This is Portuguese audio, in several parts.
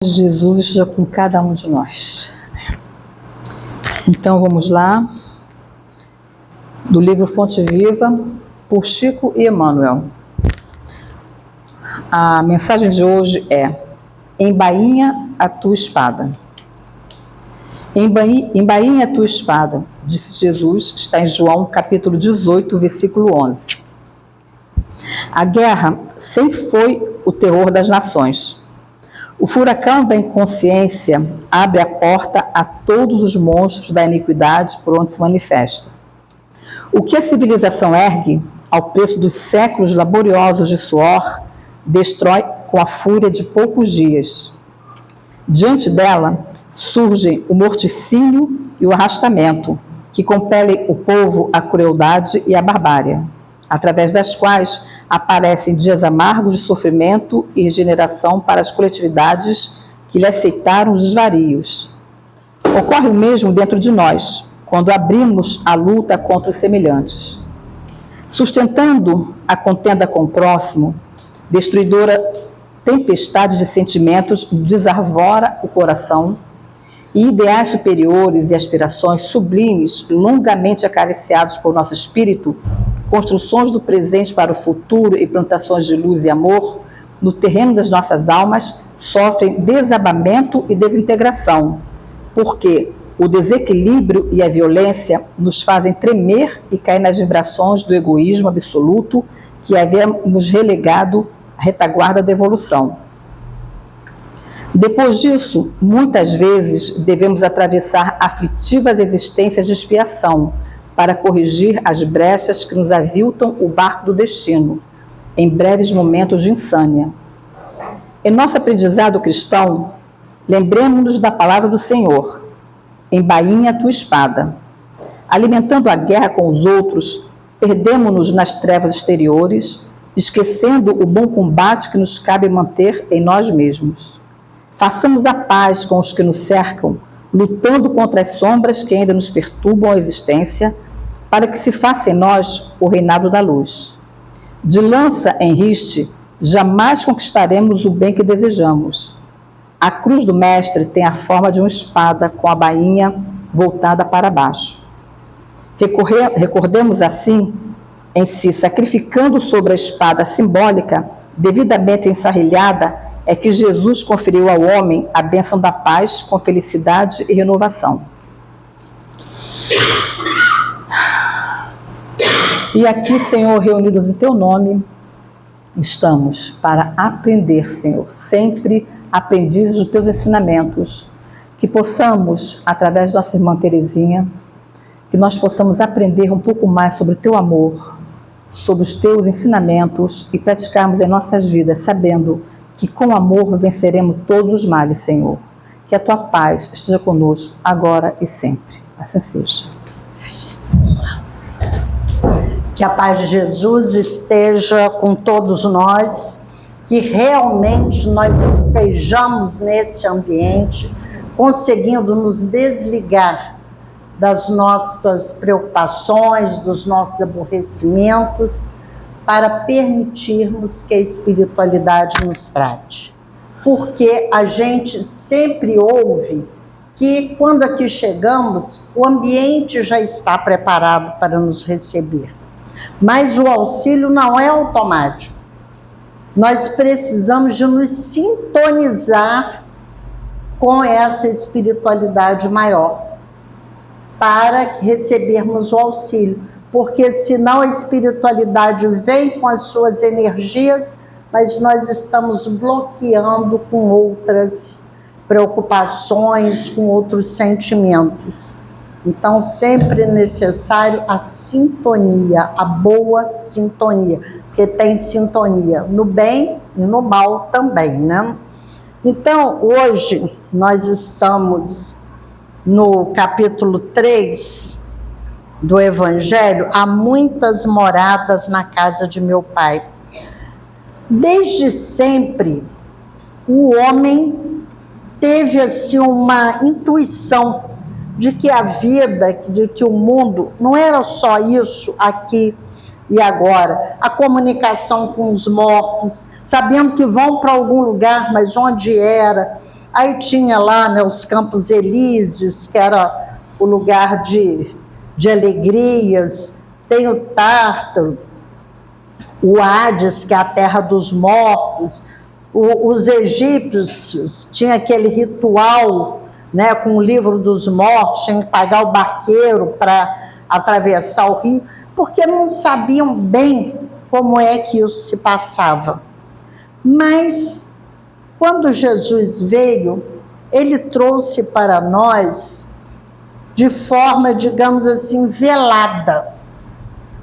Jesus esteja com cada um de nós. Então vamos lá, do livro Fonte Viva, por Chico e Emmanuel. A mensagem de hoje é: embainha a tua espada. Embainha a tua espada, disse Jesus, está em João capítulo 18, versículo 11. A guerra sempre foi o terror das nações. O furacão da inconsciência abre a porta a todos os monstros da iniquidade por onde se manifesta. O que a civilização ergue, ao preço dos séculos laboriosos de suor, destrói com a fúria de poucos dias. Diante dela, surgem o morticínio e o arrastamento, que compelem o povo à crueldade e à barbárie, através das quais aparecem dias amargos de sofrimento e regeneração para as coletividades que lhe aceitaram os desvarios. Ocorre o mesmo dentro de nós, quando abrimos a luta contra os semelhantes. Sustentando a contenda com o próximo, destruidora tempestade de sentimentos desarvora o coração, e ideais superiores e aspirações sublimes, longamente acariciados por nosso espírito, construções do presente para o futuro e plantações de luz e amor, no terreno das nossas almas, sofrem desabamento e desintegração, porque o desequilíbrio e a violência nos fazem tremer e cair nas vibrações do egoísmo absoluto que havíamos relegado à retaguarda da evolução. Depois disso, muitas vezes devemos atravessar aflitivas existências de expiação para corrigir as brechas que nos aviltam o barco do destino, em breves momentos de insânia. Em nosso aprendizado cristão, lembremos-nos da palavra do Senhor: embainha a tua espada. Alimentando a guerra com os outros, perdemo-nos nas trevas exteriores, esquecendo o bom combate que nos cabe manter em nós mesmos. Façamos a paz com os que nos cercam, lutando contra as sombras que ainda nos perturbam a existência, para que se faça em nós o reinado da luz. De lança em riste, jamais conquistaremos o bem que desejamos. A cruz do Mestre tem a forma de uma espada com a bainha voltada para baixo. Recordemos assim, em si, sacrificando sobre a espada simbólica, devidamente ensarrilhada, é que Jesus conferiu ao homem a bênção da paz com felicidade e renovação. E aqui, Senhor, reunidos em Teu nome, estamos para aprender, Senhor, sempre aprendizes dos Teus ensinamentos, que possamos, através da nossa irmã Terezinha, que nós possamos aprender um pouco mais sobre o Teu amor, sobre os Teus ensinamentos e praticarmos em nossas vidas, sabendo que com amor venceremos todos os males, Senhor. Que a Tua paz esteja conosco, agora e sempre. Assim seja. Que a paz de Jesus esteja com todos nós, que realmente nós estejamos nesse ambiente, conseguindo nos desligar das nossas preocupações, dos nossos aborrecimentos, para permitirmos que a espiritualidade nos trate. Porque a gente sempre ouve que quando aqui chegamos, o ambiente já está preparado para nos receber. Mas o auxílio não é automático. Nós precisamos de nos sintonizar com essa espiritualidade maior para recebermos o auxílio. Porque senão a espiritualidade vem com as suas energias, mas nós estamos bloqueando com outras preocupações, com outros sentimentos. Então, sempre é necessário a sintonia, a boa sintonia, porque tem sintonia no bem e no mal também, né? Então, hoje nós estamos no capítulo 3 do Evangelho, há muitas moradas na casa de meu Pai. Desde sempre, o homem teve assim uma intuição de que a vida, de que o mundo não era só isso aqui e agora. A comunicação com os mortos, sabendo que vão para algum lugar, mas onde era? Aí tinha lá, né, os Campos Elíseos, que era o lugar de alegrias. Tem o Tártaro, o Hades, que é a terra dos mortos. Os egípcios tinham aquele ritual, né, com o livro dos mortos, tinham que pagar o barqueiro para atravessar o rio, porque não sabiam bem como é que isso se passava. Mas, quando Jesus veio, ele trouxe para nós, de forma, digamos assim, velada,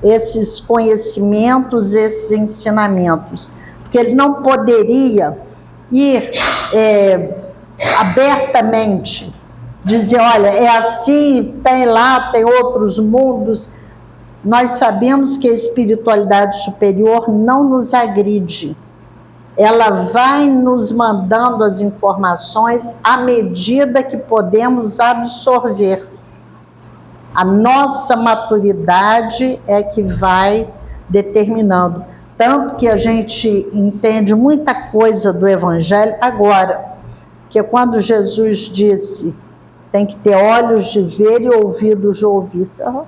esses conhecimentos, esses ensinamentos. Porque ele não poderia ir abertamente, dizer, olha, é assim, tem lá, tem outros mundos. Nós sabemos que a espiritualidade superior não nos agride. Ela vai nos mandando as informações à medida que podemos absorver. A nossa maturidade é que vai determinando. Tanto que a gente entende muita coisa do Evangelho agora, que é quando Jesus disse, tem que ter olhos de ver e ouvidos de ouvir. O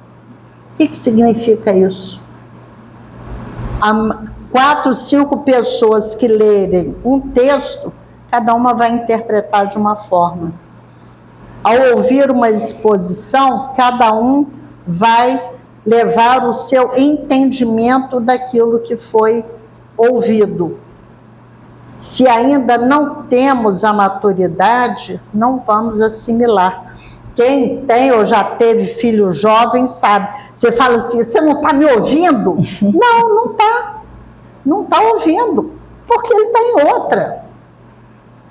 que significa isso? 4, 5 pessoas que lerem um texto, cada uma vai interpretar de uma forma. Ao ouvir uma exposição, cada um vai levar o seu entendimento daquilo que foi ouvido. Se ainda não temos a maturidade, não vamos assimilar. Quem tem ou já teve filho jovem sabe. Você fala assim, você não está me ouvindo? Não, não está. Não está ouvindo, porque ele está em outra.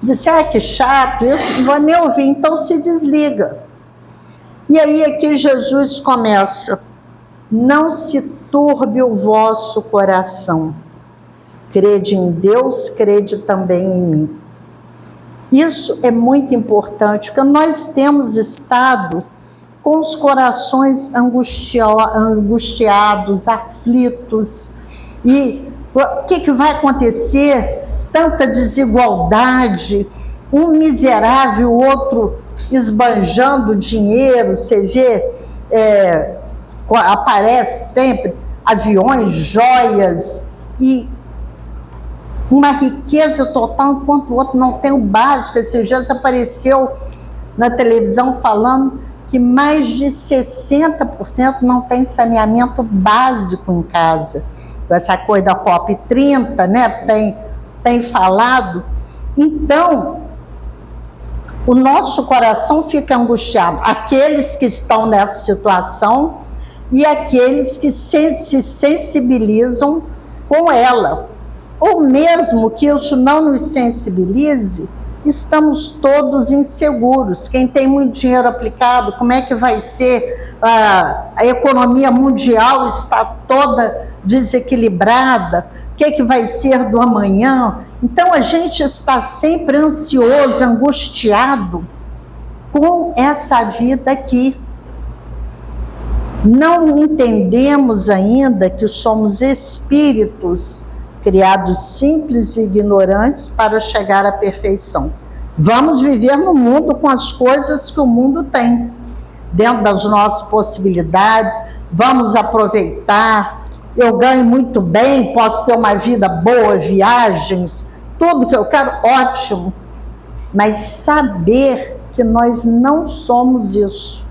Disse, que chato, isso não vai nem ouvir, então se desliga. E aí é que Jesus começa, não se turbe o vosso coração, crede em Deus, crede também em mim. Isso é muito importante, porque nós temos estado com os corações angustiados, aflitos, e o que vai acontecer? Tanta desigualdade, um miserável, o outro esbanjando dinheiro, você vê, aparece sempre aviões, joias, e uma riqueza total, enquanto o outro não tem o básico. Esses dias apareceu na televisão falando que mais de 60% não tem saneamento básico em casa. Essa coisa da COP30, né, tem falado. Então, o nosso coração fica angustiado. Aqueles que estão nessa situação e aqueles que se sensibilizam com ela. Ou mesmo que isso não nos sensibilize, estamos todos inseguros. Quem tem muito dinheiro aplicado, como é que vai ser? A economia mundial está toda desequilibrada. O que vai ser do amanhã? Então a gente está sempre ansioso, angustiado com essa vida aqui. Não entendemos ainda que somos espíritos criados simples e ignorantes para chegar à perfeição. Vamos viver no mundo com as coisas que o mundo tem, dentro das nossas possibilidades, vamos aproveitar. Eu ganho muito bem, posso ter uma vida boa, viagens, tudo que eu quero, ótimo. Mas saber que nós não somos isso.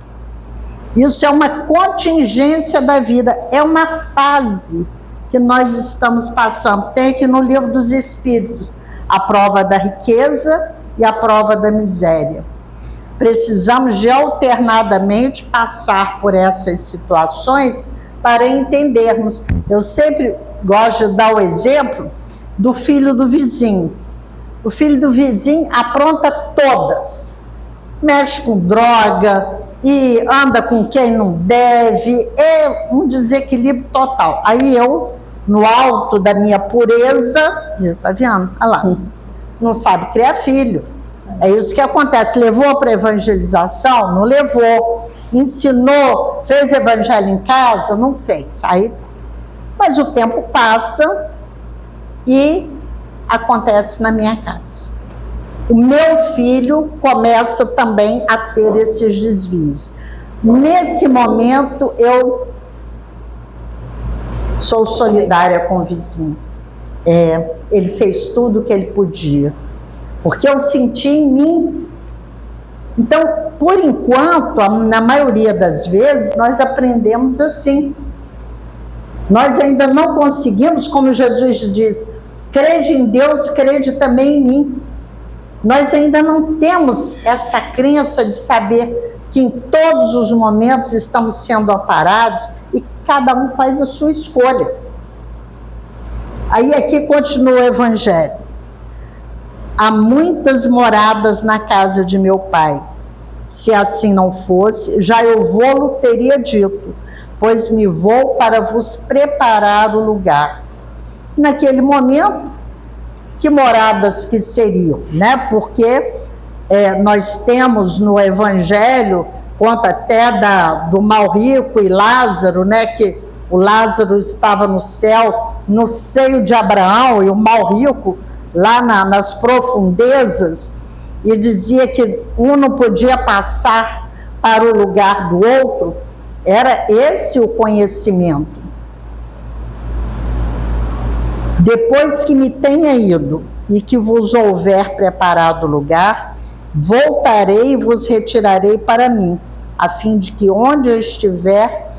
Isso é uma contingência da vida, é uma fase que nós estamos passando. Tem aqui no Livro dos Espíritos a prova da riqueza e a prova da miséria. Precisamos de alternadamente passar por essas situações para entendermos. Eu sempre gosto de dar o exemplo do filho do vizinho. O filho do vizinho apronta todas. Mexe com droga e anda com quem não deve. É um desequilíbrio total. Aí eu, no alto da minha pureza, tá vendo? Olha lá, não sabe criar filho. É isso que acontece. Levou para a evangelização? Não levou. Ensinou? Fez evangelho em casa? Não fez. Aí, mas o tempo passa e acontece na minha casa. o meu filho começa também a ter esses desvios. Nesse momento, eu sou solidária com o vizinho. Ele fez tudo o que ele podia, porque eu senti em mim. Então, por enquanto, na maioria das vezes, nós aprendemos assim. Nós ainda não conseguimos, como Jesus diz, crede em Deus, crede também em mim. Nós ainda não temos essa crença de saber que em todos os momentos estamos sendo amparados e cada um faz a sua escolha. Aí aqui continua o Evangelho. Há muitas moradas na casa de meu Pai. Se assim não fosse, já eu vou-lo teria dito, pois me vou para vos preparar o lugar. Naquele momento, que moradas que seriam, né? Porque nós temos no Evangelho, conta até do mal rico e Lázaro, né? Que o Lázaro estava no céu, no seio de Abraão, e o mal rico lá nas profundezas, e dizia que um não podia passar para o lugar do outro. Era esse o conhecimento. Depois que me tenha ido e que vos houver preparado lugar, voltarei e vos retirarei para mim, a fim de que onde eu estiver,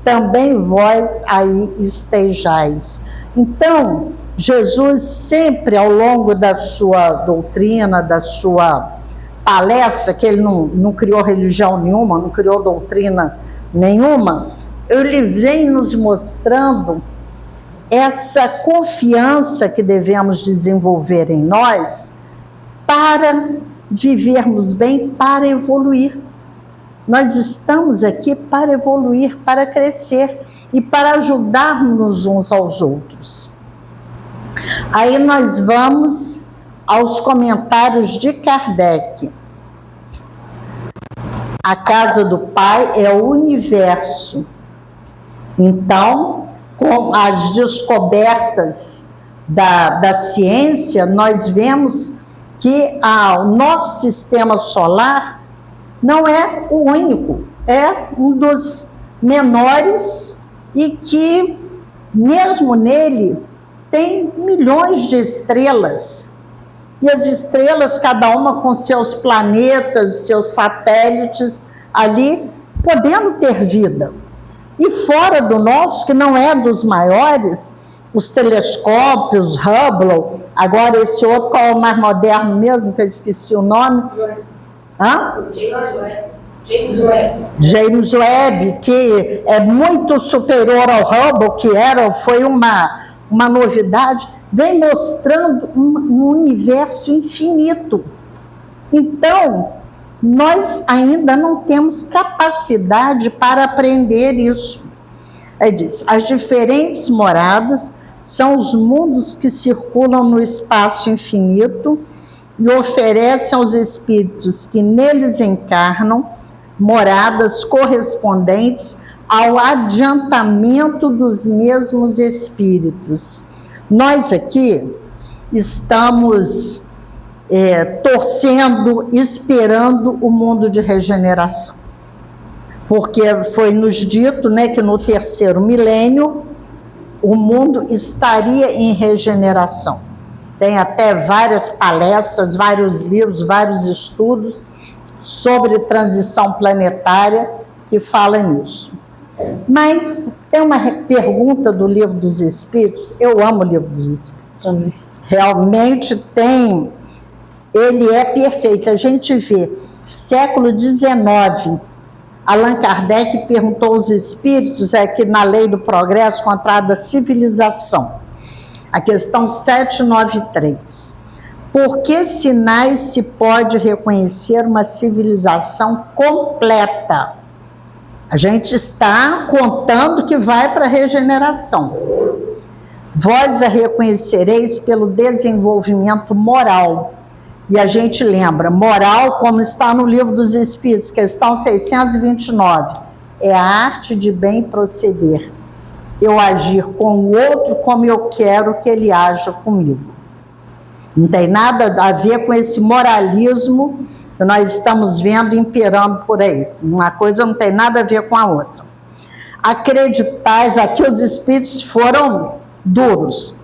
também vós aí estejais. Então, Jesus sempre ao longo da sua doutrina, da sua palestra, que ele não criou religião nenhuma, não criou doutrina nenhuma, ele vem nos mostrando essa confiança que devemos desenvolver em nós para vivermos bem, para evoluir. Nós estamos aqui para evoluir, para crescer e para ajudar-nos uns aos outros. Aí nós vamos aos comentários de Kardec. A casa do Pai é o universo. Então, com as descobertas da ciência, nós vemos que o nosso sistema solar não é o único, é um dos menores e que, mesmo nele, tem milhões de estrelas. E as estrelas, cada uma com seus planetas, seus satélites, ali, podendo ter vida. E fora do nosso, que não é dos maiores, os telescópios, Hubble, agora esse outro, qual é o mais moderno mesmo, que eu esqueci o nome? James Webb, que é muito superior ao Hubble, que foi uma novidade, vem mostrando um universo infinito. Então, nós ainda não temos capacidade para aprender isso. Aí diz, as diferentes moradas são os mundos que circulam no espaço infinito e oferecem aos espíritos que neles encarnam moradas correspondentes ao adiantamento dos mesmos espíritos. Nós aqui estamos torcendo, esperando o mundo de regeneração. Porque foi nos dito, né, que no terceiro milênio o mundo estaria em regeneração. Tem até várias palestras, vários livros, vários estudos sobre transição planetária que falam nisso. Mas tem uma pergunta do Livro dos Espíritos, eu amo o Livro dos Espíritos, realmente tem, ele é perfeito. A gente vê, século XIX, Allan Kardec perguntou aos espíritos, que na lei do progresso, encontrada a civilização, a questão 793. Por que sinais se pode reconhecer uma civilização completa? A gente está contando que vai para a regeneração. Vós a reconhecereis pelo desenvolvimento moral. E a gente lembra, moral, como está no Livro dos Espíritos, questão 629, é a arte de bem proceder. Eu agir com o outro como eu quero que ele haja comigo. Não tem nada a ver com esse moralismo que nós estamos vendo imperando por aí. Uma coisa não tem nada a ver com a outra. Acreditais, aqui os espíritos foram duros.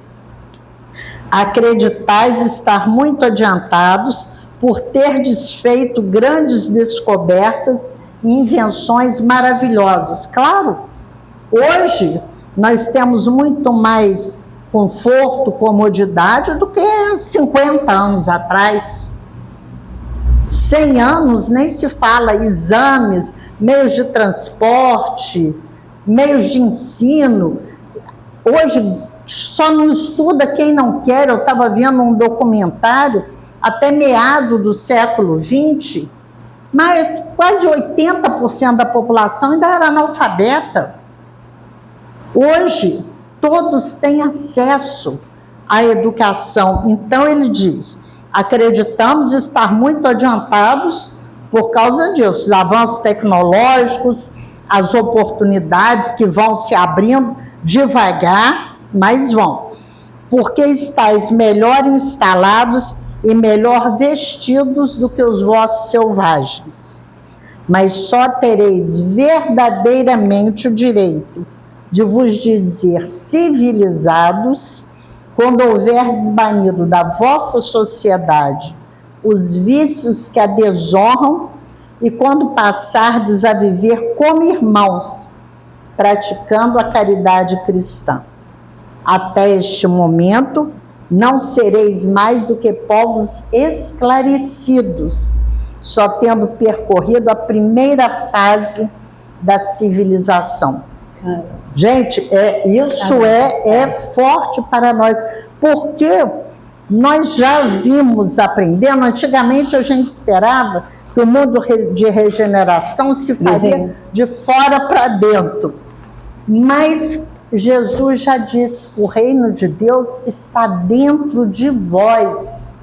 Acreditais estar muito adiantados por ter desfeito grandes descobertas e invenções maravilhosas. Claro, hoje nós temos muito mais conforto, comodidade do que 50 anos atrás. 100 anos nem se fala, exames, meios de transporte, meios de ensino. Hoje só não estuda quem não quer. Eu estava vendo um documentário até meado do século XX, mas quase 80% da população ainda era analfabeta. Hoje, todos têm acesso à educação. Então, ele diz, acreditamos estar muito adiantados por causa disso, os avanços tecnológicos, as oportunidades que vão se abrindo devagar, mas vão. Porque estáis melhor instalados e melhor vestidos do que os vossos selvagens. Mas só tereis verdadeiramente o direito de vos dizer civilizados quando houverdes banido da vossa sociedade os vícios que a desonram e quando passardes a viver como irmãos, praticando a caridade cristã. Até este momento, não sereis mais do que povos esclarecidos, só tendo percorrido a primeira fase da civilização. Gente, isso é forte para nós, porque nós já vimos aprendendo. Antigamente a gente esperava que o mundo de regeneração se faria de fora para dentro, mas Jesus já disse, o reino de Deus está dentro de vós.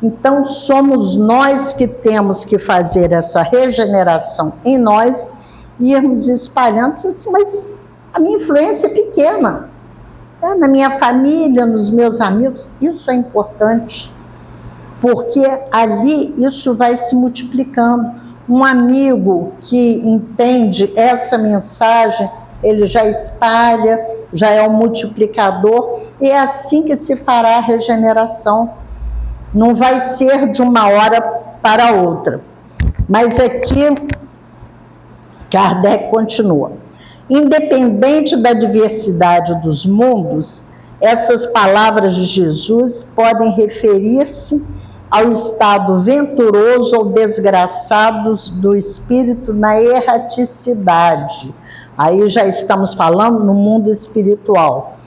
Então somos nós que temos que fazer essa regeneração em nós, irmos espalhando assim, mas a minha influência é pequena, na minha família, nos meus amigos. Isso é importante, porque ali isso vai se multiplicando. Um amigo que entende essa mensagem, ele já espalha, já é um multiplicador, e é assim que se fará a regeneração. Não vai ser de uma hora para outra. Mas aqui, Kardec continua. Independente da diversidade dos mundos, essas palavras de Jesus podem referir-se ao estado venturoso ou desgraçado do espírito na erraticidade. Aí já estamos falando no mundo espiritual.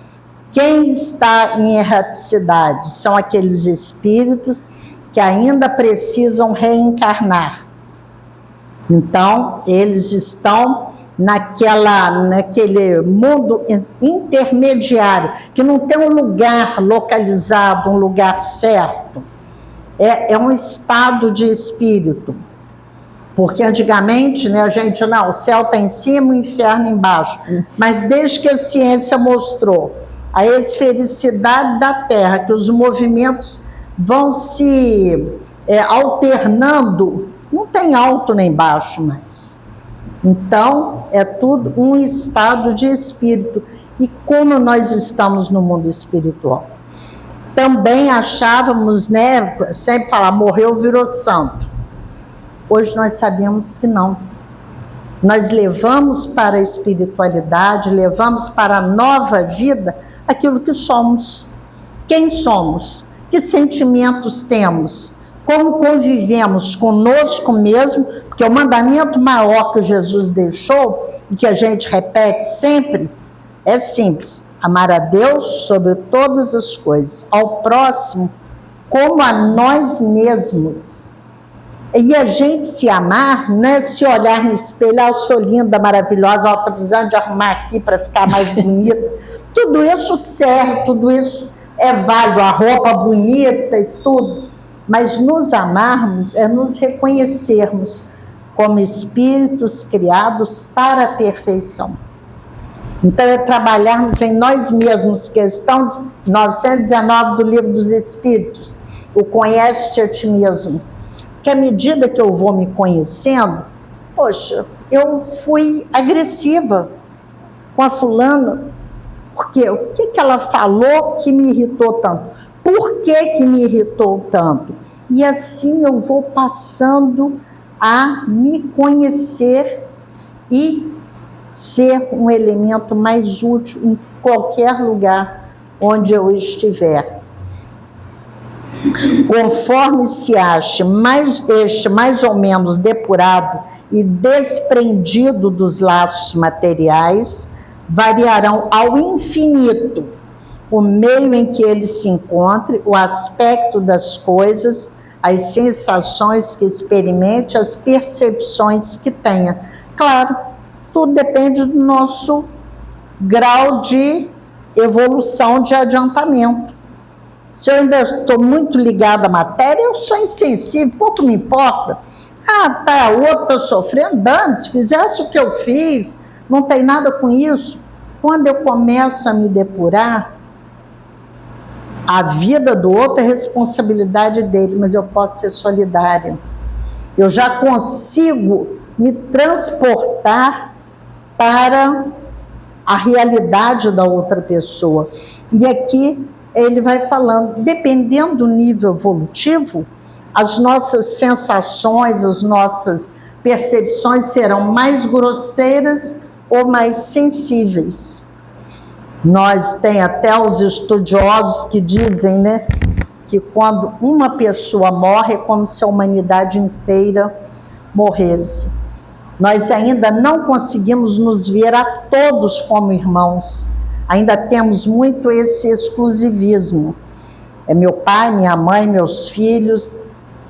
Quem está em erraticidade são aqueles espíritos que ainda precisam reencarnar. Então, eles estão naquele mundo intermediário, que não tem um lugar localizado, um lugar certo. É um estado de espírito. Porque antigamente, a gente, o céu está em cima, o inferno embaixo. Mas desde que a ciência mostrou a esfericidade da Terra, que os movimentos vão se alternando, não tem alto nem baixo mais. Então, é tudo um estado de espírito. E como nós estamos no mundo espiritual? Também achávamos, sempre falar, morreu, virou santo. Hoje nós sabemos que não. Nós levamos para a espiritualidade, levamos para a nova vida aquilo que somos. Quem somos? Que sentimentos temos? Como convivemos conosco mesmo? Porque o mandamento maior que Jesus deixou, e que a gente repete sempre, é simples. Amar a Deus sobre todas as coisas, ao próximo como a nós mesmos. E a gente se amar, se olhar no espelho, eu sou linda, maravilhosa, estou precisando de arrumar aqui para ficar mais bonita. Tudo isso serve, tudo isso é válido, a roupa bonita e tudo. Mas nos amarmos é nos reconhecermos como espíritos criados para a perfeição. Então é trabalharmos em nós mesmos, questão 919 do Livro dos Espíritos. o conhece-te a ti mesmo. Que à medida que eu vou me conhecendo, poxa, eu fui agressiva com a fulana, porque o que ela falou que me irritou tanto? Por que me irritou tanto? E assim eu vou passando a me conhecer e ser um elemento mais útil em qualquer lugar onde eu estiver. Conforme se ache mais ou menos depurado e desprendido dos laços materiais, variarão ao infinito o meio em que ele se encontre, o aspecto das coisas, as sensações que experimente, as percepções que tenha. Claro, tudo depende do nosso grau de evolução, de adiantamento. Se eu ainda estou muito ligada à matéria, eu sou insensível, pouco me importa. Ah, tá, o outro está sofrendo, dane-se, fizesse o que eu fiz, não tem nada com isso. Quando eu começo a me depurar, a vida do outro é responsabilidade dele, mas eu posso ser solidária. Eu já consigo me transportar para a realidade da outra pessoa. E aqui ele vai falando, dependendo do nível evolutivo, as nossas sensações, as nossas percepções serão mais grosseiras ou mais sensíveis. Nós tem até os estudiosos que dizem, né, que quando uma pessoa morre é como se a humanidade inteira morresse. Nós ainda não conseguimos nos ver a todos como irmãos. Ainda temos muito esse exclusivismo. É meu pai, minha mãe, meus filhos,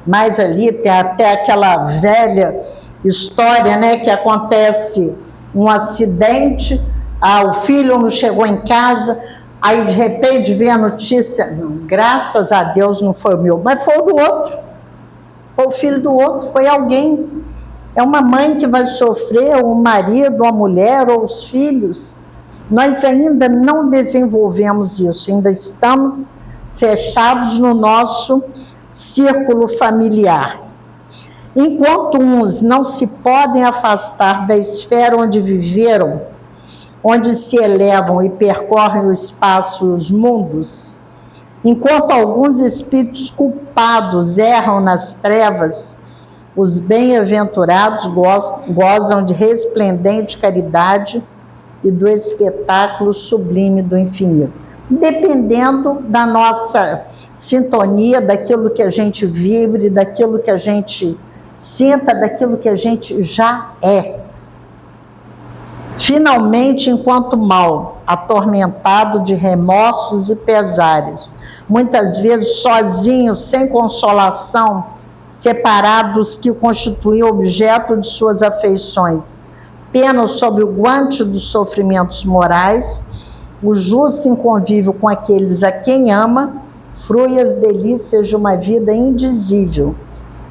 mas ali tem até aquela velha história, né, que acontece um acidente, o filho não chegou em casa, aí de repente vem a notícia, não, graças a Deus não foi o meu, mas foi o do outro, foi o filho do outro, foi alguém. É uma mãe que vai sofrer, um marido, uma mulher ou os filhos. Nós ainda não desenvolvemos isso, ainda estamos fechados no nosso círculo familiar. Enquanto uns não se podem afastar da esfera onde viveram, onde se elevam e percorrem o espaço e os mundos, enquanto alguns espíritos culpados erram nas trevas, os bem-aventurados gozam de resplendente caridade e do espetáculo sublime do infinito. Dependendo da nossa sintonia, daquilo que a gente vibre, daquilo que a gente sinta, daquilo que a gente já é. Finalmente, enquanto mal, atormentado de remorsos e pesares, muitas vezes sozinho, sem consolação, separado dos que constituíam objeto de suas afeições, pena sob o guante dos sofrimentos morais, o justo em convívio com aqueles a quem ama, frui as delícias de uma vida indizível.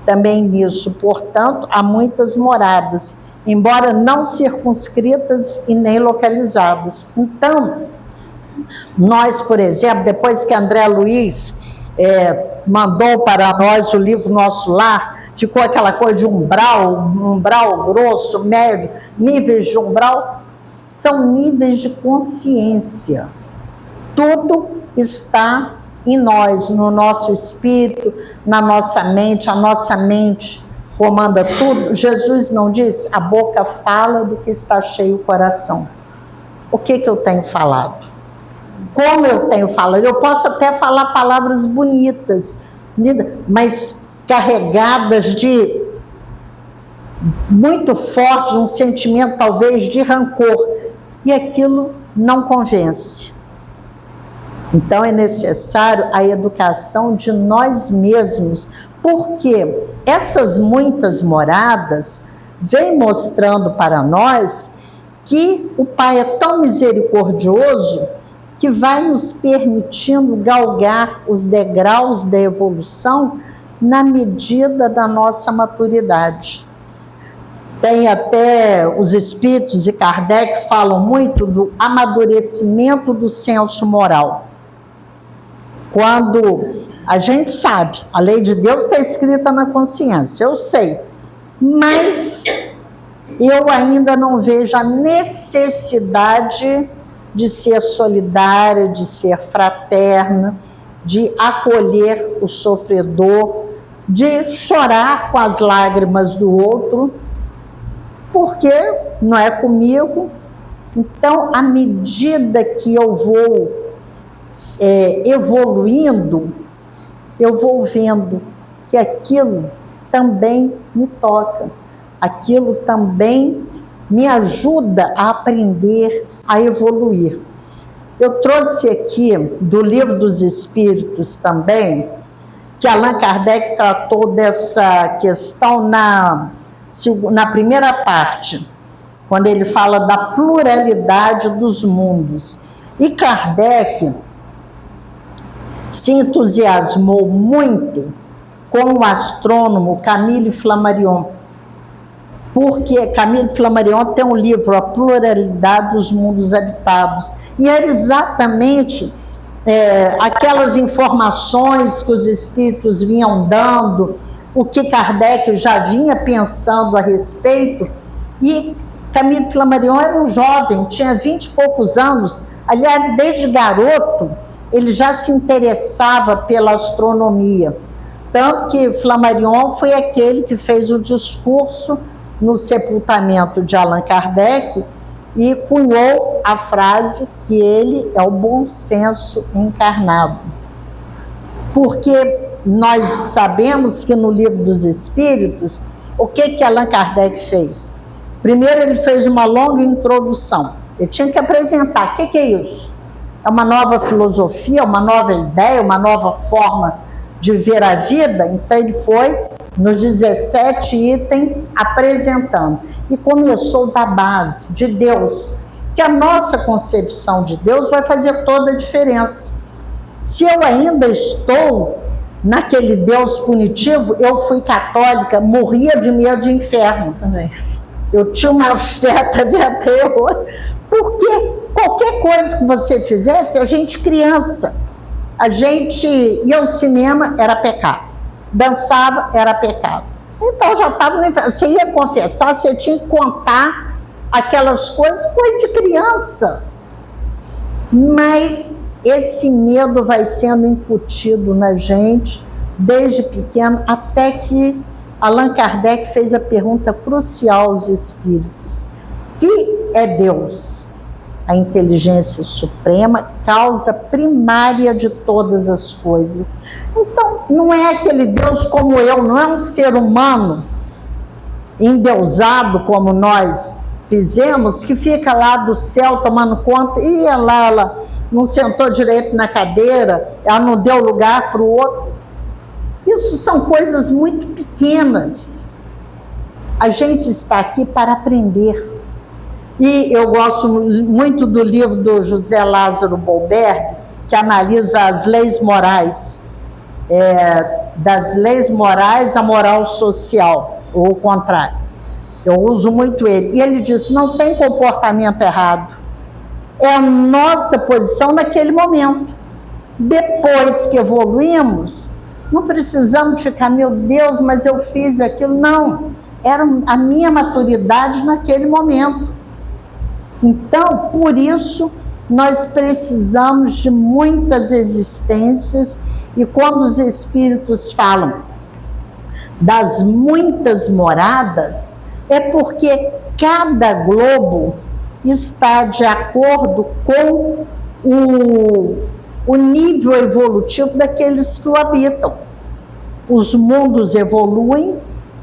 Também nisso, portanto, há muitas moradas, embora não circunscritas e nem localizadas. Então, nós, por exemplo, depois que André Luiz mandou para nós o livro Nosso Lar, ficou aquela coisa de umbral grosso, médio, níveis de umbral, são níveis de consciência. Tudo está em nós, no nosso espírito, na nossa mente, a nossa mente comanda tudo. Jesus não disse, a boca fala do que está cheio o coração. O que eu tenho falado? Como eu tenho falado? Eu posso até falar palavras bonitas, mas carregadas de muito forte, um sentimento talvez de rancor, e aquilo não convence. Então é necessário a educação de nós mesmos, porque essas muitas moradas vêm mostrando para nós que o Pai é tão misericordioso que vai nos permitindo galgar os degraus da evolução na medida da nossa maturidade. Tem até os espíritos e Kardec falam muito do amadurecimento do senso moral. Quando A gente sabe, a lei de Deus está escrita na consciência, eu sei. Mas eu ainda não vejo a necessidade de ser solidária, de ser fraterna, de acolher o sofredor, de chorar com as lágrimas do outro, porque não é comigo. Então, à medida que eu vou evoluindo, eu vou vendo que aquilo também me toca, aquilo também me ajuda a aprender, a evoluir. Eu trouxe aqui do Livro dos Espíritos também, que Allan Kardec tratou dessa questão na primeira parte, quando ele fala da pluralidade dos mundos. E Kardec se entusiasmou muito com o astrônomo Camille Flammarion, porque Camille Flammarion tem um livro, A Pluralidade dos Mundos Habitados, e era exatamente aquelas informações que os espíritos vinham dando, o que Kardec já vinha pensando a respeito. E Camille Flammarion era um jovem, tinha 20 e poucos anos, aliás, desde garoto, ele já se interessava pela astronomia, tanto que Flammarion foi aquele que fez o discurso no sepultamento de Allan Kardec e cunhou a frase que ele é o bom senso encarnado. Porque nós sabemos que no Livro dos Espíritos, o que Allan Kardec fez? Primeiro ele fez uma longa introdução, ele tinha que apresentar, o que é isso? É uma nova filosofia, uma nova ideia, uma nova forma de ver a vida? Então ele foi nos 17 itens apresentando. E começou da base, de Deus. Que a nossa concepção de Deus vai fazer toda a diferença. Se eu ainda estou naquele Deus punitivo, eu fui católica, morria de medo de inferno. Também. Eu tinha uma fé também até hoje. Porque qualquer coisa que você fizesse, a gente criança, a gente ia ao cinema, era pecado. Dançava, era pecado. Então já estava no inferno. Você ia confessar, você tinha que contar aquelas coisas, coisa de criança. Mas esse medo vai sendo incutido na gente desde pequeno, até que Allan Kardec fez a pergunta crucial aos espíritos: que é Deus? A inteligência suprema, causa primária de todas as coisas. Então, não é aquele Deus como eu, não é um ser humano endeusado como nós fizemos, que fica lá do céu tomando conta, e ela não sentou direito na cadeira, ela não deu lugar para o outro. Isso são coisas muito pequenas. A gente está aqui para aprender. E eu gosto muito do livro do José Lázaro Bolberg, que analisa as leis morais, das leis morais à moral social, ou o contrário. Eu uso muito ele. E ele diz: não tem comportamento errado. É a nossa posição naquele momento. Depois que evoluímos, não precisamos ficar, meu Deus, mas eu fiz aquilo. Não, era a minha maturidade naquele momento. Então, por isso, nós precisamos de muitas existências, e quando os espíritos falam das muitas moradas, é porque cada globo está de acordo com o nível evolutivo daqueles que o habitam. Os mundos evoluem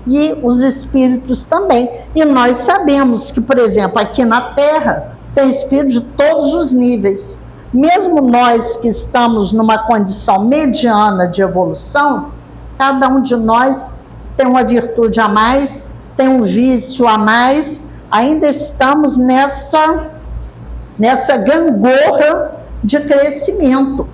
e os espíritos também. E nós sabemos que, por exemplo, aqui na Terra, tem espíritos de todos os níveis. Mesmo nós que estamos numa condição mediana de evolução, cada um de nós tem uma virtude a mais, tem um vício a mais, ainda estamos nessa gangorra de crescimento.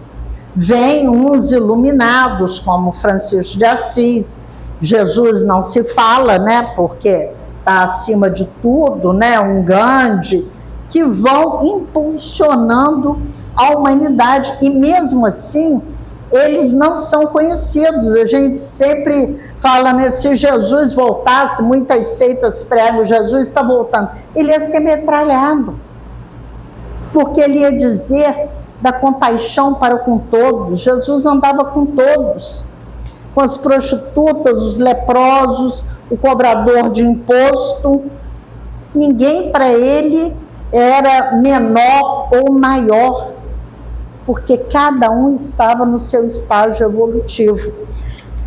Vêm uns iluminados, como Francisco de Assis. Jesus não se fala, né, porque está acima de tudo, né, um Gandhi, que vão impulsionando a humanidade. E mesmo assim, eles não são conhecidos. A gente sempre fala, né, se Jesus voltasse, muitas seitas pregam, Jesus está voltando, ele ia ser metralhado, porque ele ia dizer da compaixão para com todos. Jesus andava com todos, com as prostitutas, os leprosos, o cobrador de imposto. Ninguém para ele era menor ou maior, porque cada um estava no seu estágio evolutivo.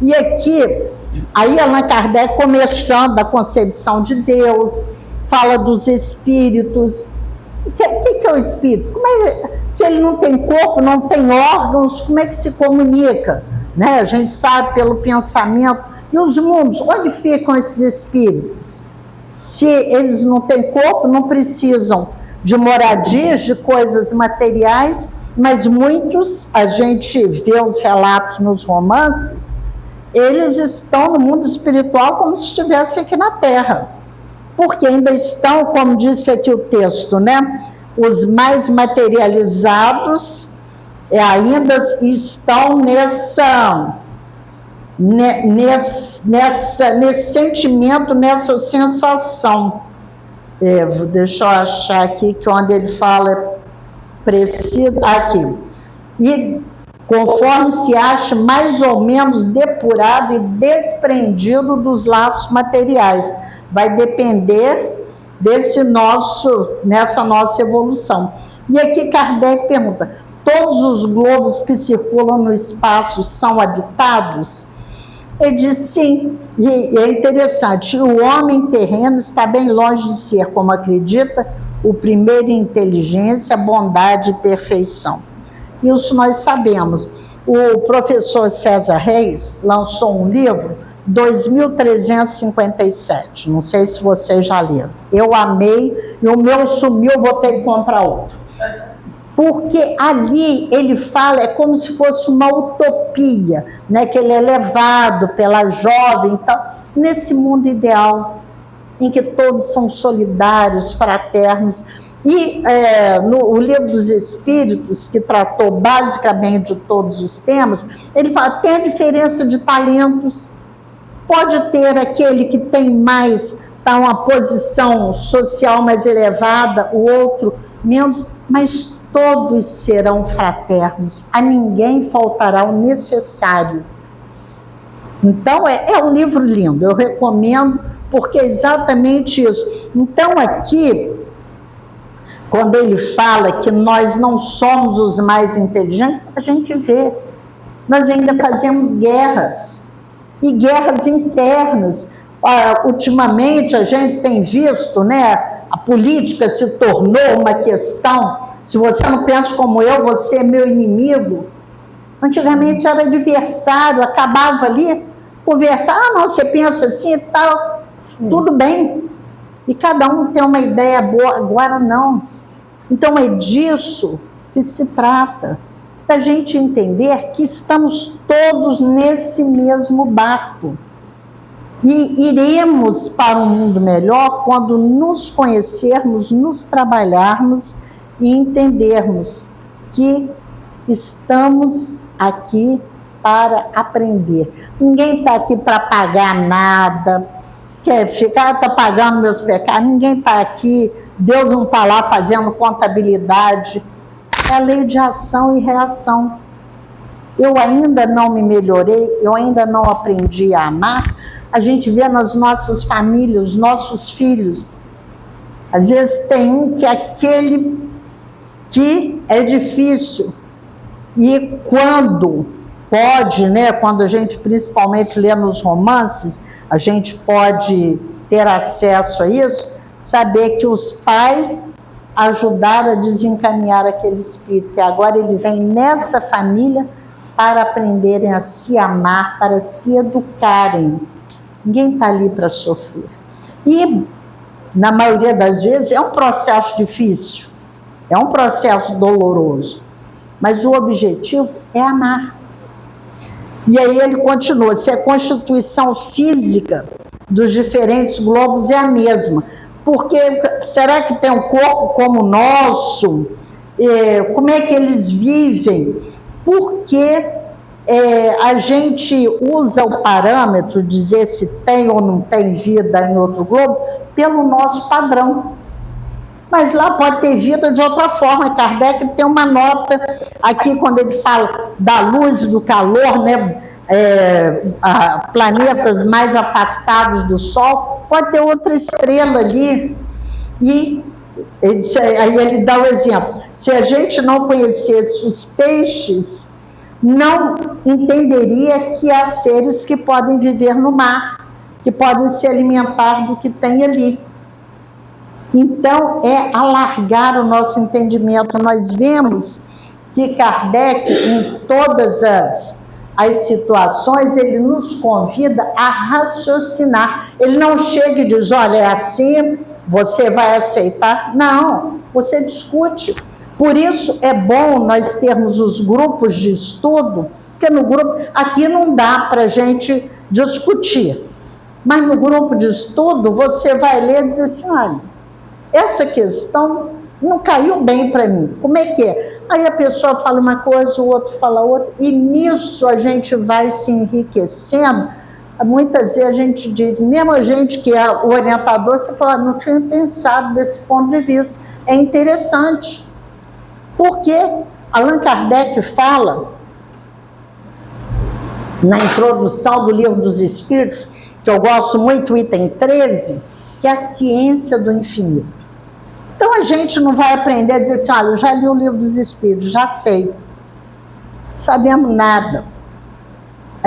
E aqui, aí Allan Kardec, começando a concepção de Deus, fala dos espíritos. O que é o espírito? Se ele não tem corpo, não tem órgãos, como é que se comunica? Né? A gente sabe pelo pensamento. E os mundos, onde ficam esses espíritos? Se eles não têm corpo, não precisam de moradias, de coisas materiais, mas muitos, a gente vê os relatos nos romances, eles estão no mundo espiritual como se estivessem aqui na Terra, porque ainda estão, como disse aqui o texto, né? Os mais materializados ainda estão nesse sentimento, nessa sensação. Deixa eu achar aqui, que onde ele fala preciso, aqui. E conforme se acha mais ou menos depurado e desprendido dos laços materiais. Vai depender nessa nossa evolução. E aqui Kardec pergunta, todos os globos que circulam no espaço são habitados? Ele diz sim, e é interessante, o homem terreno está bem longe de ser, como acredita, o primeiro em inteligência, bondade e perfeição. Isso nós sabemos. O professor César Reis lançou um livro, 2357, não sei se vocês já leram. Eu amei, e o meu sumiu, vou ter que comprar outro. Porque ali ele fala, é como se fosse uma utopia, né, que ele é levado pela jovem, então, nesse mundo ideal, em que todos são solidários, fraternos. E no Livro dos Espíritos, que tratou basicamente de todos os temas, ele fala, tem a diferença de talentos, pode ter aquele que tem mais, está em uma posição social mais elevada, o outro menos, mas todos serão fraternos, a ninguém faltará o necessário. Então, é um livro lindo, eu recomendo, porque é exatamente isso. Então, aqui, quando ele fala que nós não somos os mais inteligentes, a gente vê, nós ainda fazemos guerras, e guerras internas. Ultimamente, a gente tem visto, né, a política se tornou uma questão, se você não pensa como eu, você é meu inimigo. Antigamente era adversário, acabava ali, conversar, não, você pensa assim e tal, tudo bem. E cada um tem uma ideia boa, agora não. Então é disso que se trata, da gente entender que estamos todos nesse mesmo barco. E iremos para um mundo melhor quando nos conhecermos, nos trabalharmos e entendermos que estamos aqui para aprender. Ninguém está aqui para pagar nada, quer ficar, está pagando meus pecados, ninguém está aqui, Deus não está lá fazendo contabilidade. É a lei de ação e reação. Eu ainda não me melhorei, eu ainda não aprendi a amar. A gente vê nas nossas famílias, os nossos filhos. Às vezes tem um que é aquele que é difícil. E quando pode, né, quando a gente principalmente lê nos romances, a gente pode ter acesso a isso, saber que os pais ajudaram a desencaminhar aquele espírito, e agora ele vem nessa família para aprenderem a se amar, para se educarem. Ninguém está ali para sofrer. E, na maioria das vezes, é um processo difícil, é um processo doloroso, mas o objetivo é amar. E aí ele continua, se a constituição física dos diferentes globos é a mesma, porque será que tem um corpo como o nosso? Como é que eles vivem? Porque a gente usa o parâmetro, dizer se tem ou não tem vida em outro globo, pelo nosso padrão. Mas lá pode ter vida de outra forma. Kardec tem uma nota aqui, quando ele fala da luz e do calor, né? Planetas mais afastados do Sol, pode ter outra estrela ali. E aí ele dá o exemplo. Se a gente não conhecesse os peixes, não entenderia que há seres que podem viver no mar, que podem se alimentar do que tem ali. Então, é alargar o nosso entendimento. Nós vemos que Kardec, em todas as situações, ele nos convida a raciocinar. Ele não chega e diz, olha, é assim, você vai aceitar. Não, você discute. Por isso é bom nós termos os grupos de estudo, porque no grupo, aqui não dá para a gente discutir, mas no grupo de estudo você vai ler e dizer assim, olha, essa questão não caiu bem para mim, como é que é? Aí a pessoa fala uma coisa, o outro fala outra, e nisso a gente vai se enriquecendo. Muitas vezes a gente diz, mesmo a gente que é o orientador, você fala, não tinha pensado desse ponto de vista, é interessante. Porque Allan Kardec fala, na introdução do Livro dos Espíritos, que eu gosto muito, item 13, que é a ciência do infinito. Então a gente não vai aprender a dizer assim, olha, eu já li o Livro dos Espíritos, já sei. Não sabemos nada.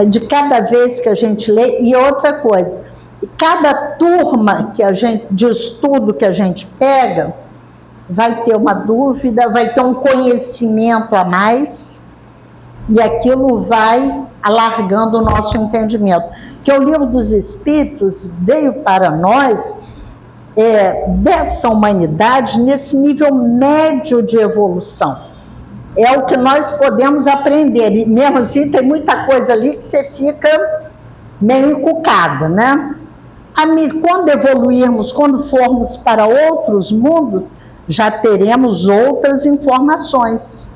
De cada vez que a gente lê, e outra coisa, cada turma que de estudo que a gente pega, vai ter uma dúvida, vai ter um conhecimento a mais, e aquilo vai alargando o nosso entendimento. Que o Livro dos Espíritos veio para nós dessa humanidade nesse nível médio de evolução. É o que nós podemos aprender, e mesmo assim tem muita coisa ali que você fica meio encucada, né? Quando evoluirmos, quando formos para outros mundos, já teremos outras informações.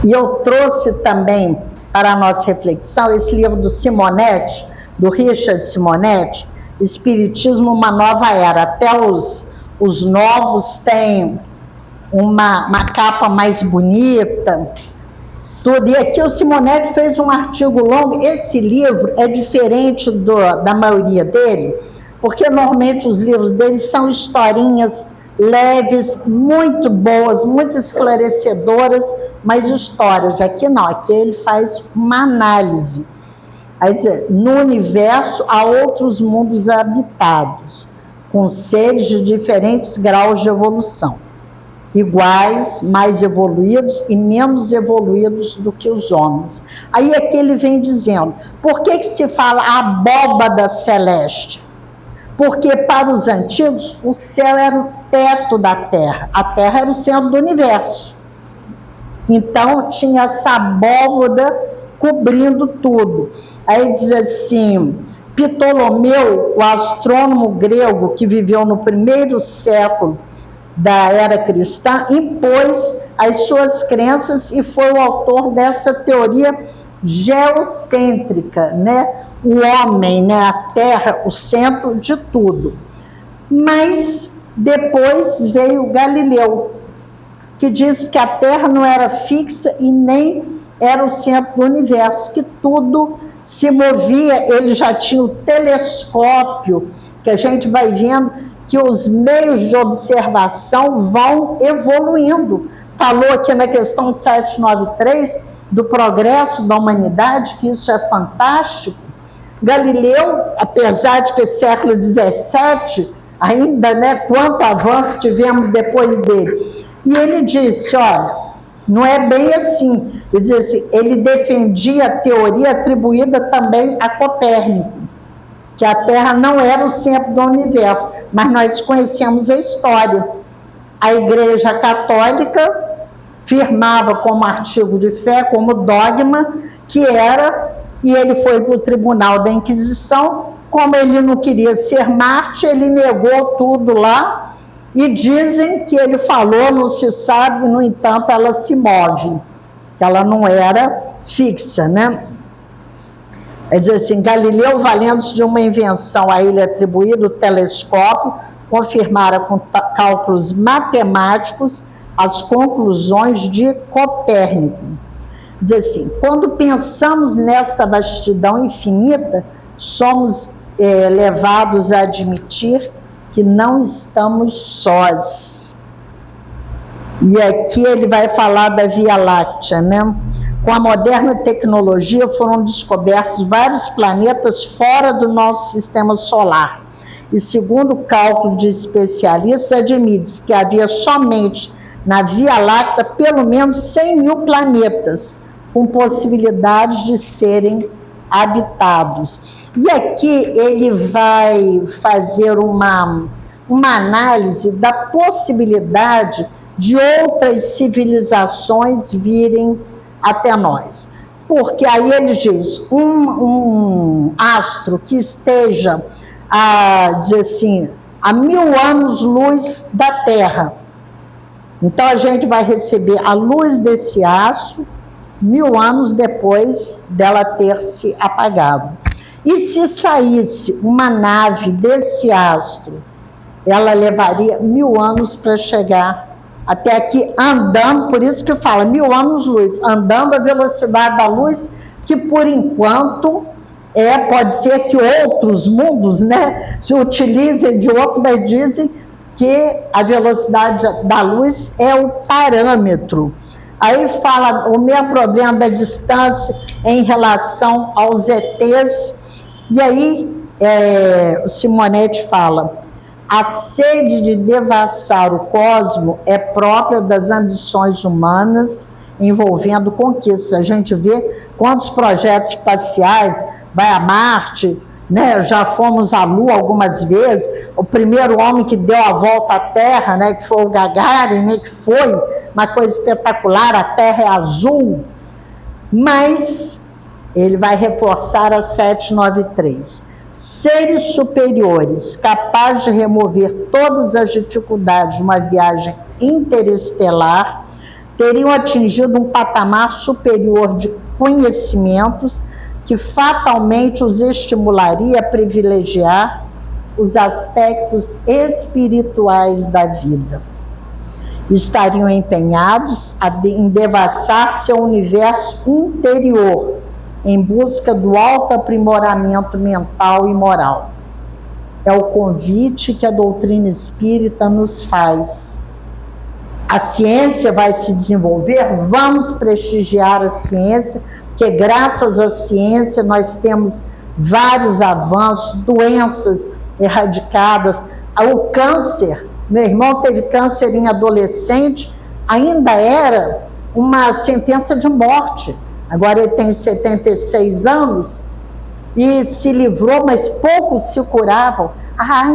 E eu trouxe também para a nossa reflexão esse livro do Simonetti, do Richard Simonetti, Espiritismo, uma Nova Era. Até os novos têm uma capa mais bonita, tudo. E aqui o Simonetti fez um artigo longo. Esse livro é diferente da maioria dele, porque normalmente os livros dele são historinhas leves, muito boas, muito esclarecedoras, mas histórias. Aqui não, aqui ele faz uma análise. Aí dizer, no universo há outros mundos habitados, com seres de diferentes graus de evolução, iguais, mais evoluídos e menos evoluídos do que os homens. Aí aqui ele vem dizendo, por que se fala abóbada celeste? Porque para os antigos o céu era o teto da terra, a terra era o centro do universo. Então tinha essa abóbada cobrindo tudo. Aí diz assim, Ptolomeu, o astrônomo grego que viveu no 1º século da era cristã, impôs as suas crenças e foi o autor dessa teoria geocêntrica, né? O homem, né? A Terra, o centro de tudo. Mas depois veio Galileu, que disse que a Terra não era fixa e nem era o centro do universo, que tudo se movia. Ele já tinha o telescópio, que a gente vai vendo que os meios de observação vão evoluindo. Falou aqui na questão 793 do progresso da humanidade, que isso é fantástico. Galileu, apesar de que século XVII, ainda, né, quanto avanço tivemos depois dele. E ele disse, olha, não é bem assim. Ele dizia assim, ele defendia a teoria atribuída também a Copérnico, que a Terra não era o centro do universo, mas nós conhecemos a história. A Igreja Católica firmava como artigo de fé, como dogma, que era, e ele foi para o Tribunal da Inquisição, como ele não queria ser mártir, ele negou tudo lá, e dizem que ele falou, não se sabe, no entanto, ela se move, que ela não era fixa, né? É dizer assim, Galileu, valendo-se de uma invenção a ele atribuída, o telescópio, confirmara com cálculos matemáticos as conclusões de Copérnico. Diz assim, quando pensamos nesta vastidão infinita, somos levados a admitir que não estamos sós. E aqui ele vai falar da Via Láctea, né? Com a moderna tecnologia foram descobertos vários planetas fora do nosso sistema solar. E segundo o cálculo de especialistas, admite-se que havia somente na Via Láctea pelo menos 100 mil planetas, com possibilidade de serem habitados. E aqui ele vai fazer uma análise da possibilidade de outras civilizações virem até nós. Porque aí ele diz, um astro que esteja dizer assim, a 1000 anos-luz da Terra. Então a gente vai receber a luz desse astro 1000 anos depois dela ter se apagado. E se saísse uma nave desse astro, ela levaria 1000 anos para chegar até aqui andando, por isso que fala 1000 anos-luz, andando a velocidade da luz, que por enquanto pode ser que outros mundos, né, se utilizem de outros, mas dizem que a velocidade da luz é o parâmetro. Aí fala o mesmo problema da distância em relação aos ETs, e aí o Simonetti fala, a sede de devassar o cosmos é própria das ambições humanas envolvendo conquistas. A gente vê quantos projetos espaciais, vai a Marte, né? Já fomos à Lua algumas vezes, o primeiro homem que deu a volta à Terra, né? Que foi o Gagarin, né? Que foi uma coisa espetacular, a Terra é azul, mas ele vai reforçar a 793. Seres superiores, capazes de remover todas as dificuldades de uma viagem interestelar, teriam atingido um patamar superior de conhecimentos que fatalmente os estimularia a privilegiar os aspectos espirituais da vida. Estariam empenhados em devassar seu universo interior, em busca do autoaprimoramento mental e moral. É o convite que a doutrina espírita nos faz. A ciência vai se desenvolver, vamos prestigiar a ciência, porque graças à ciência nós temos vários avanços, doenças erradicadas. O câncer, meu irmão teve câncer em adolescente, ainda era uma sentença de morte. Agora ele tem 76 anos e se livrou, mas poucos se curavam. A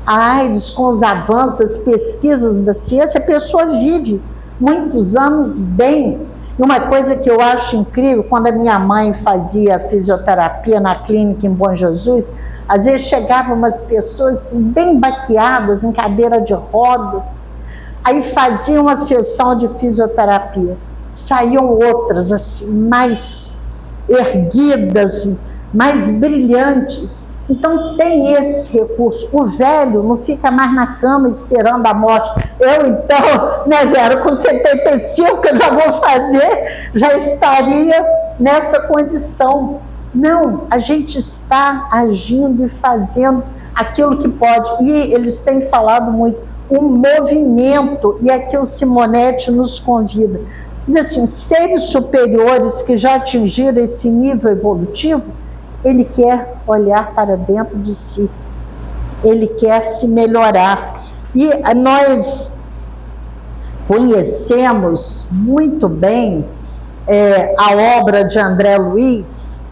AIDS, com os avanços, as pesquisas da ciência, a pessoa vive muitos anos bem. E uma coisa que eu acho incrível, quando a minha mãe fazia fisioterapia na clínica em Bom Jesus, às vezes chegavam umas pessoas bem baqueadas, em cadeira de roda, aí faziam uma sessão de fisioterapia. Saíam outras, assim, mais erguidas, mais brilhantes. Então tem esse recurso. O velho não fica mais na cama esperando a morte. Eu então, né, Vera, com 75 eu já vou fazer, já estaria nessa condição. Não, a gente está agindo e fazendo aquilo que pode. E eles têm falado muito, um movimento, e aqui o Simonetti nos convida. Diz assim, seres superiores que já atingiram esse nível evolutivo, ele quer olhar para dentro de si, ele quer se melhorar. E nós conhecemos muito bem a obra de André Luiz.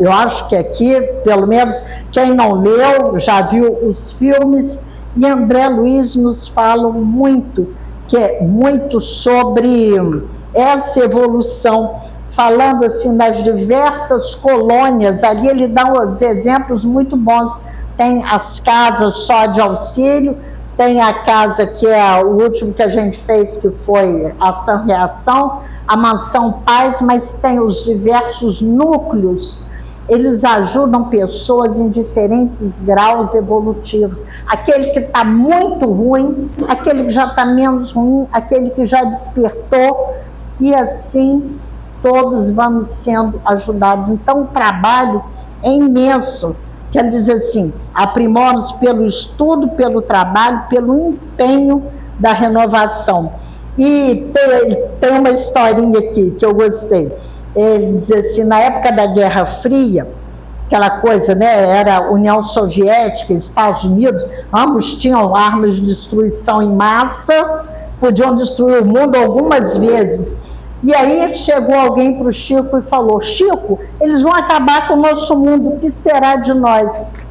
Eu acho que aqui, pelo menos quem não leu, já viu os filmes, e André Luiz nos fala muito sobre essa evolução, falando assim das diversas colônias. Ali ele dá uns exemplos muito bons. Tem as casas só de auxílio, tem a casa que é o último que a gente fez, que foi Ação-Reação, a Mansão Paz, mas tem os diversos núcleos. Eles ajudam pessoas em diferentes graus evolutivos. Aquele que está muito ruim, aquele que já está menos ruim, aquele que já despertou, e assim todos vamos sendo ajudados. Então o trabalho é imenso. Quer dizer assim, aprimora-se pelo estudo, pelo trabalho, pelo empenho da renovação. E tem uma historinha aqui que eu gostei. Ele diz assim, na época da Guerra Fria, aquela coisa, né, era União Soviética e Estados Unidos, ambos tinham armas de destruição em massa, podiam destruir o mundo algumas vezes. E aí chegou alguém para o Chico e falou, Chico, eles vão acabar com o nosso mundo, o que será de nós?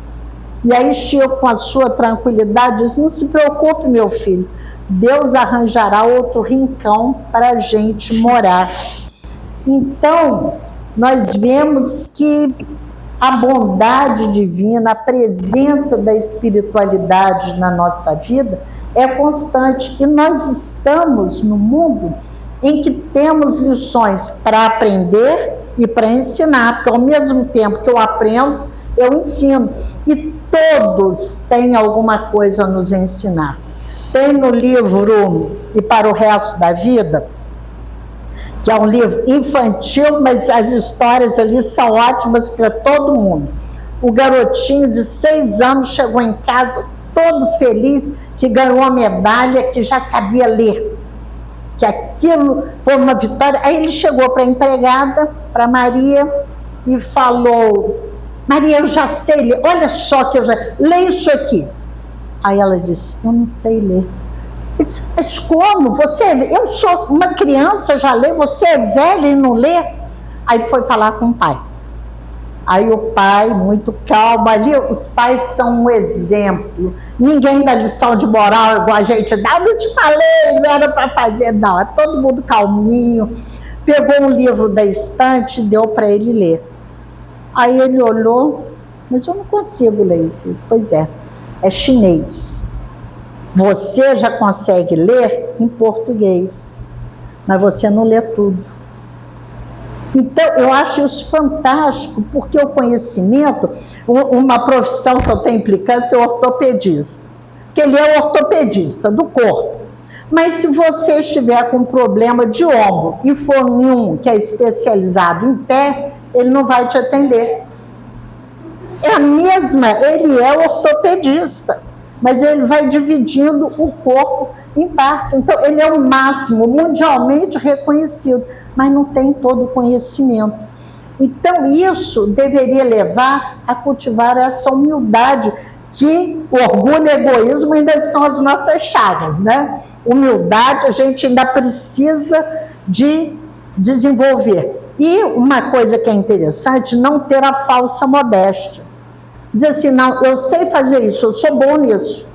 E aí Chico, com a sua tranquilidade, disse, não se preocupe, meu filho, Deus arranjará outro rincão para a gente morar. Então, nós vemos que a bondade divina, a presença da espiritualidade na nossa vida é constante. E nós estamos no mundo em que temos lições para aprender e para ensinar, porque ao mesmo tempo que eu aprendo, eu ensino. E todos têm alguma coisa a nos ensinar. Tem no livro E para o Resto da Vida, que é um livro infantil, mas as histórias ali são ótimas para todo mundo. O garotinho de 6 anos chegou em casa todo feliz, que ganhou a medalha, que já sabia ler, que aquilo foi uma vitória. Aí ele chegou para a empregada, para Maria, e falou, Maria, eu já sei ler, olha só que eu já... Leia isso aqui. Aí ela disse, eu não sei ler. Eu disse, mas como? Eu sou uma criança, já leio, você é velha e não lê? Aí ele foi falar com o pai. Aí o pai, muito calmo, ali os pais são um exemplo. Ninguém dá lição de moral igual a gente dá. Eu não te falei, não era para fazer, não. É todo mundo calminho. Pegou um livro da estante e deu para ele ler. Aí ele olhou, mas eu não consigo ler isso. Pois é chinês. Você já consegue ler em português, mas você não lê tudo. Então, eu acho isso fantástico, porque o conhecimento, uma profissão que eu tenho implicância é o ortopedista, porque ele é o ortopedista do corpo. Mas se você estiver com um problema de ombro e for em um que é especializado em pé, ele não vai te atender. É a mesma, ele é ortopedista, mas ele vai dividindo o corpo em partes. Então, ele é o máximo, mundialmente reconhecido, mas não tem todo o conhecimento. Então, isso deveria levar a cultivar essa humildade, que orgulho e egoísmo ainda são as nossas chagas, né? Humildade a gente ainda precisa de desenvolver. E uma coisa que é interessante, não ter a falsa modéstia. Dizer assim, não, eu sei fazer isso, eu sou bom nisso.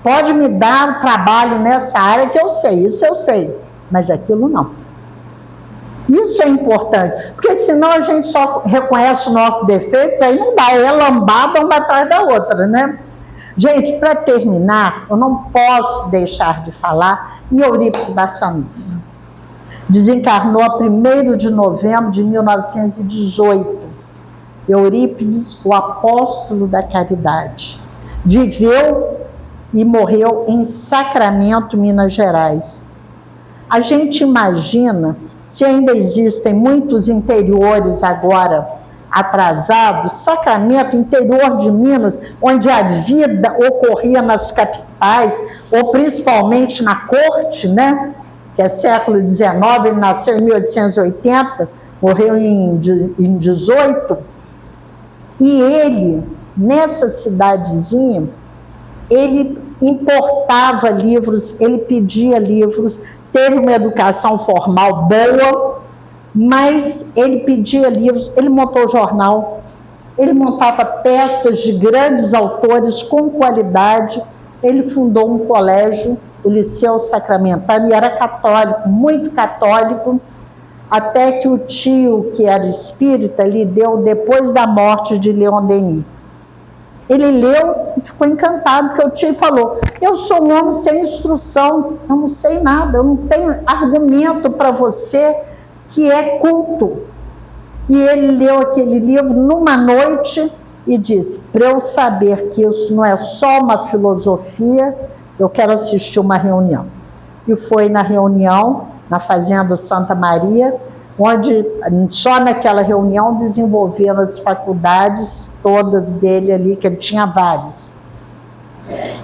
Pode me dar um trabalho nessa área que eu sei, isso eu sei, mas aquilo não. Isso é importante, porque senão a gente só reconhece os nossos defeitos, aí não dá, é lambada uma atrás da outra, né? Gente, para terminar, eu não posso deixar de falar em Eurípides Barçanufo. Desencarnou a 1º de novembro de 1918. Eurípides, o apóstolo da caridade. Viveu e morreu em Sacramento, Minas Gerais. A gente imagina, se ainda existem muitos interiores agora atrasados, Sacramento, interior de Minas, onde a vida ocorria nas capitais, ou principalmente na corte, né? Que é século XIX, ele nasceu em 1880, morreu em 18. E ele, nessa cidadezinha, ele importava livros, ele pedia livros, teve uma educação formal boa, mas ele pedia livros, ele montou jornal, ele montava peças de grandes autores com qualidade, ele fundou um colégio, o Liceu Sacramentano, e era católico, muito católico, até que o tio, que era espírita, lhe deu depois da morte de Leon Denis. Ele leu e ficou encantado, porque o tio falou, eu sou um homem sem instrução, eu não sei nada, eu não tenho argumento para você que é culto. E ele leu aquele livro numa noite e disse, para eu saber que isso não é só uma filosofia, eu quero assistir uma reunião. E foi na reunião, na Fazenda Santa Maria, onde só naquela reunião desenvolveram as faculdades todas dele ali, que ele tinha várias.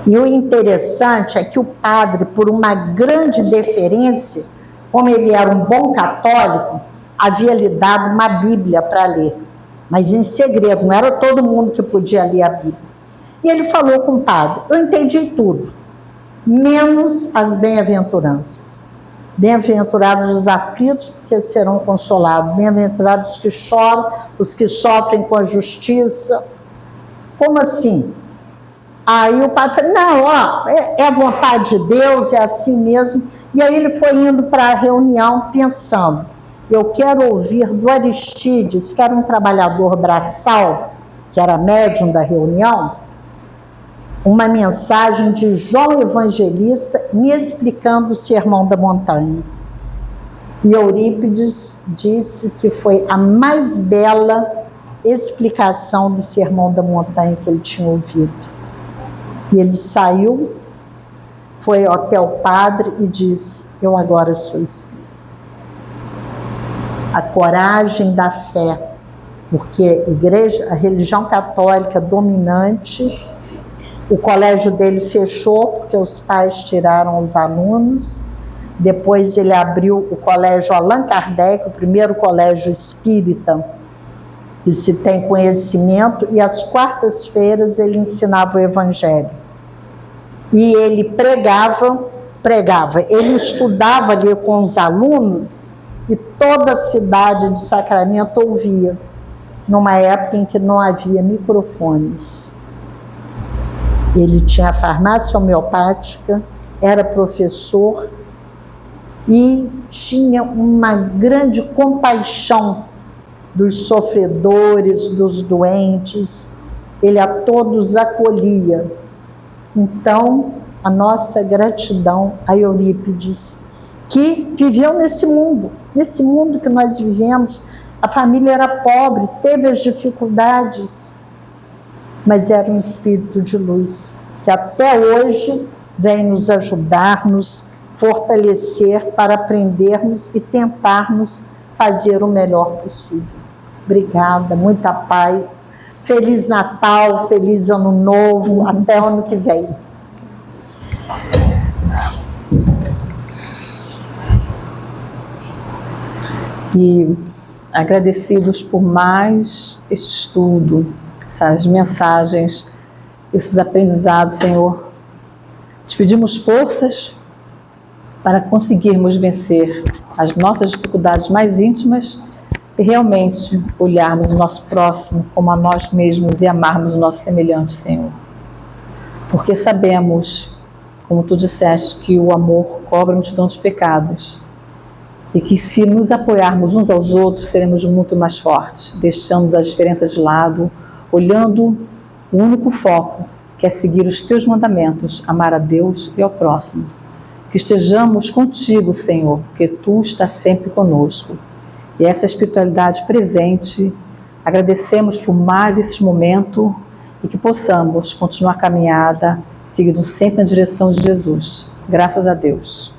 E o interessante é que o padre, por uma grande deferência, como ele era um bom católico, havia lhe dado uma Bíblia para ler, mas em segredo, não era todo mundo que podia ler a Bíblia. E ele falou com o padre, eu entendi tudo, menos as bem-aventuranças. Bem-aventurados os aflitos, porque serão consolados. Bem-aventurados os que choram, os que sofrem com a justiça. Como assim? Aí o padre falou, não, ó, é a vontade de Deus, é assim mesmo. E aí ele foi indo para a reunião pensando, eu quero ouvir do Aristides, que era um trabalhador braçal, que era médium da reunião, uma mensagem de João Evangelista me explicando o Sermão da Montanha. E Eurípides disse que foi a mais bela explicação do Sermão da Montanha que ele tinha ouvido. E ele saiu, foi até o padre e disse, eu agora sou espírita. A coragem da fé, porque a religião católica dominante, o colégio dele fechou porque os pais tiraram os alunos, depois ele abriu o colégio Allan Kardec, o primeiro colégio espírita que se tem conhecimento, e às quartas-feiras ele ensinava o evangelho. E ele pregava, ele estudava ali com os alunos e toda a cidade de Sacramento ouvia, numa época em que não havia microfones. Ele tinha farmácia homeopática, era professor e tinha uma grande compaixão dos sofredores, dos doentes, ele a todos acolhia. Então, a nossa gratidão a Eurípides, que viveu nesse mundo que nós vivemos. A família era pobre, teve as dificuldades, mas era um espírito de luz, que até hoje vem nos ajudar, nos fortalecer para aprendermos e tentarmos fazer o melhor possível. Obrigada, muita paz, Feliz Natal, Feliz Ano Novo, até o ano que vem. E agradecidos por mais este estudo, essas mensagens, esses aprendizados, Senhor, te pedimos forças para conseguirmos vencer as nossas dificuldades mais íntimas e realmente olharmos o nosso próximo como a nós mesmos e amarmos o nosso semelhante, Senhor. Porque sabemos, como tu disseste, que o amor cobre a multidão dos pecados e que se nos apoiarmos uns aos outros, seremos muito mais fortes, deixando as diferenças de lado, olhando o único foco, que é seguir os teus mandamentos, amar a Deus e ao próximo. Que estejamos contigo, Senhor, porque tu estás sempre conosco. E essa espiritualidade presente, agradecemos por mais esse momento e que possamos continuar a caminhada, seguindo sempre na direção de Jesus. Graças a Deus.